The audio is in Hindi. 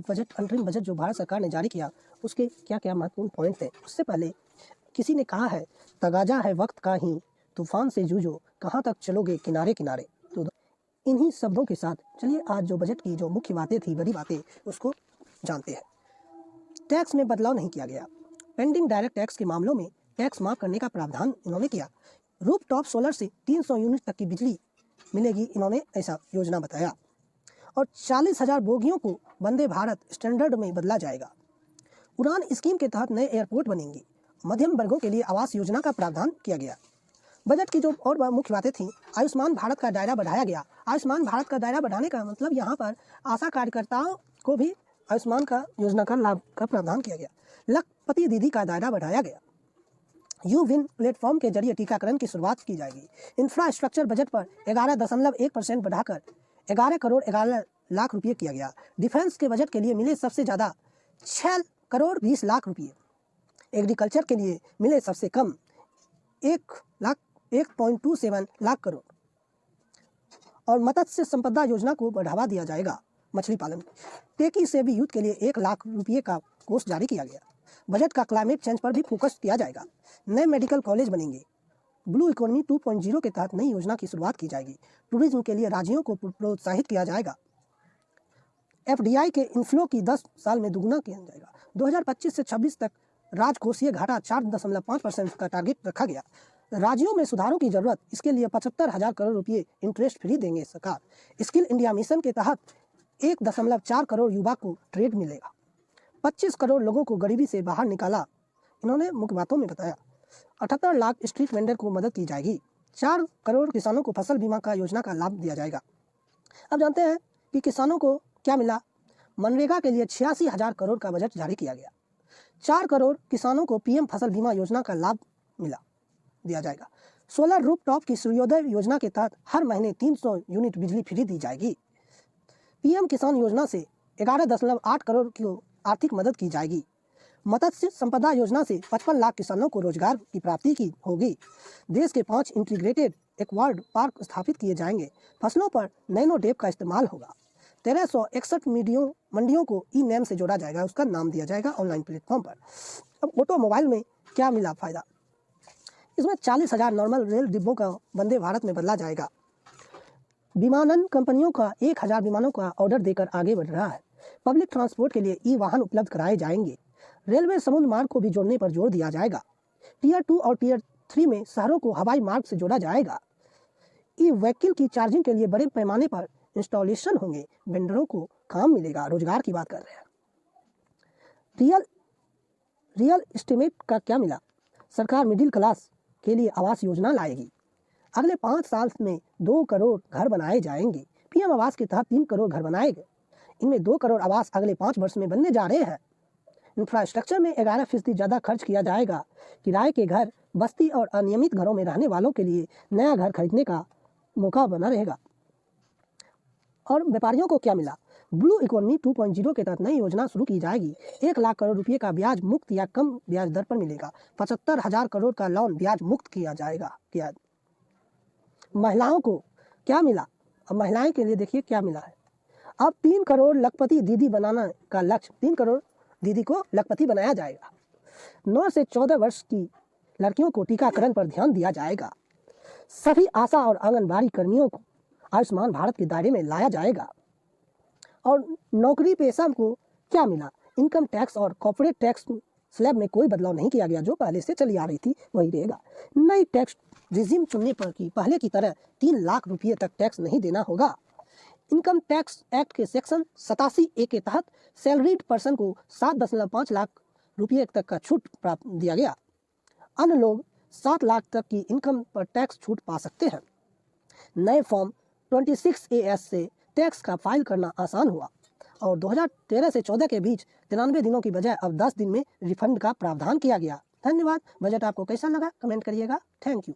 बजट अंतरिम बजट जो भारत सरकार ने जारी किया उसके क्या क्या महत्वपूर्ण पॉइंट थे। उससे पहले किसी ने कहा है तगाजा है वक्त का ही तूफान से जूझो कहाँ तक चलोगे किनारे किनारे। तो इन्हीं शब्दों के साथ चलिए आज जो बजट की जो मुख्य बातें थी बड़ी बातें उसको जानते हैं। टैक्स में बदलाव नहीं किया गया। पेंडिंग डायरेक्ट टैक्स के मामलों में टैक्स माफ करने का प्रावधान इन्होंने किया। रूफ टॉप सोलर से 300 यूनिट तक की बिजली मिलेगी, इन्होंने ऐसा योजना बताया। और 40,000 बोगियों को वंदे भारत स्टैंडर्ड में बदला जाएगा। उड़ान स्कीम के तहत नए एयरपोर्ट बनेंगे। मध्यम वर्गों के लिए आवास योजना का प्रावधान किया गया। बजट की जो और मुख्य बातें थीं, आयुष्मान भारत का दायरा बढ़ाया गया। आयुष्मान भारत का दायरा बढ़ाने का मतलब यहाँ पर आशा कार्यकर्ताओं को भी आयुष्मान का योजना का लाभ का प्रावधान किया गया। लखपति दीदी का दायरा बढ़ाया गया। यू विन प्लेटफॉर्म के जरिए टीकाकरण की शुरुआत की जाएगी। इंफ्रास्ट्रक्चर बजट पर 11.1% बढ़ाकर 11 करोड़ 11 लाख रुपये किया गया। डिफेंस के बजट के लिए मिले सबसे ज़्यादा 6 करोड़ 20 लाख रुपये। एग्रीकल्चर के लिए मिले सबसे कम 1.27 लाख करोड़। और मत्स्य संपदा योजना को बढ़ावा दिया जाएगा। मछली पालन टेकी से भी यूथ के लिए 1 लाख रुपये का कोष जारी किया गया। बजट का क्लाइमेट चेंज पर भी फोकस किया जाएगा। नए मेडिकल कॉलेज बनेंगे। ब्लू इकोनॉमी 2.0 के तहत नई योजना की शुरुआत की जाएगी। टूरिज्म के लिए राज्यों को प्रोत्साहित किया जाएगा। FDI के इनफ्लो की 10 साल में दुगुना किया जाएगा। 2025 से 26 तक राजकोषीय घाटा 4.5% का टारगेट रखा गया। राज्यों में सुधारों की जरूरत, इसके लिए 75,000 करोड़ रुपये इंटरेस्ट फ्री देंगे सरकार। स्किल इंडिया मिशन के तहत 1.4 करोड़ युवा को ट्रेड मिलेगा। 25 करोड़ लोगों को गरीबी से बाहर निकाला, इन्होंने मुख्य बातों में बताया। 78 लाख स्ट्रीट वेंडर को मदद की जाएगी। 4 करोड़ किसानों को फसल बीमा का योजना का लाभ दिया जाएगा। अब जानते हैं कि किसानों को क्या मिला। मनरेगा के लिए 86,000 करोड़ का बजट जारी किया गया। 4 करोड़ किसानों को PM फसल बीमा योजना का लाभ दिया जाएगा। सोलर रूफ टॉप की सूर्योदय योजना के तहत हर महीने 300 यूनिट बिजली फ्री दी जाएगी। PM किसान योजना से 11.8 करोड़ की आर्थिक मदद की जाएगी। मत्स्य संपदा योजना से 55 लाख किसानो61 को रोजगार की प्राप्ति की होगी। देश के 5 इंटीग्रेटेड एक्वार्ड पार्क स्थापित किए जाएंगे। फसलों पर नैनो डेप का इस्तेमाल होगा। 1361 मंडियों को ई-नेम से जोड़ा जाएगा, उसका नाम दिया जाएगा ऑनलाइन प्लेटफॉर्म पर। अब ऑटोमोबाइल में क्या मिला फायदा, इसमें 40,000 नॉर्मल रेल डिब्बों का वंदे भारत में बदला जाएगा। विमानन कंपनियों का 1,000 विमानों का ऑर्डर देकर आगे बढ़ रहा है। पब्लिक ट्रांसपोर्ट के लिए ई-वाहन उपलब्ध कराए जाएंगे। रेलवे समुद्र मार्ग को भी जोड़ने पर जोर दिया जाएगा। टियर 2 और टियर 3 में शहरों को हवाई मार्ग से जोड़ा जाएगा। ई-व्हीकल की चार्जिंग के लिए बड़े पैमाने पर इंस्टॉलेशन होंगे। वेंडरों को काम मिलेगा। रोजगार की बात कर रहे हैं। रियल एस्टेट का क्या मिला। सरकार मिडिल क्लास के लिए आवास योजना लाएगी। अगले 5 साल में 2 करोड़ घर बनाए जाएंगे। PM आवास के तहत 3 करोड़ घर बनाए गए। इनमें 2 करोड़ आवास अगले 5 वर्ष में बनने जा रहे हैं। इंफ्रास्ट्रक्चर में 11% ज़्यादा खर्च किया जाएगा। किराए के घर, बस्ती और अनियमित घरों में रहने वालों के लिए नया घर खरीदने का मौका बना रहेगा। और व्यापारियों को क्या मिला। ब्लू इकोनॉमी 2.0 के तहत नई योजना शुरू की जाएगी। 1 लाख करोड़ रुपये का ब्याज मुक्त या कम ब्याज दर पर मिलेगा। 75,000 करोड़ का लोन ब्याज मुक्त किया जाएगा। महिलाओं को क्या मिला। अब महिलाएं के लिए देखिए क्या मिला है। अब 3 करोड़ लखपति दीदी बनाना का लक्ष्य, 3 करोड़ दीदी को लखपति बनाया जाएगा। 9 से 14 वर्ष की लड़कियों को टीकाकरण पर ध्यान दिया जाएगा। सभी आशा और आंगनबाड़ी कर्मियों को आयुष्मान भारत के दायरे में लाया जाएगा। और नौकरी पेशा को क्या मिला। इनकम टैक्स और कॉर्पोरेट टैक्स स्लैब में कोई बदलाव नहीं किया गया, जो पहले से चली आ रही थी वही रहेगा। नई टैक्स रिजीम चुनने पर की पहले की तरह 3 लाख रुपये तक टैक्स नहीं देना होगा। इनकम टैक्स एक्ट के सेक्शन 87A के तहत सैलरीड पर्सन को 7.5 लाख रुपये तक का छूट प्राप्त दिया गया। अन्य लोग 7 लाख तक की इनकम पर टैक्स छूट पा सकते हैं। नए फॉर्म 26AS से टैक्स का फाइल करना आसान हुआ। और 2013 से 14 के बीच 93 दिनों की बजाय अब 10 दिन में रिफंड का प्रावधान किया गया। धन्यवाद। बजट आपको कैसा लगा कमेंट करिएगा। Thank you.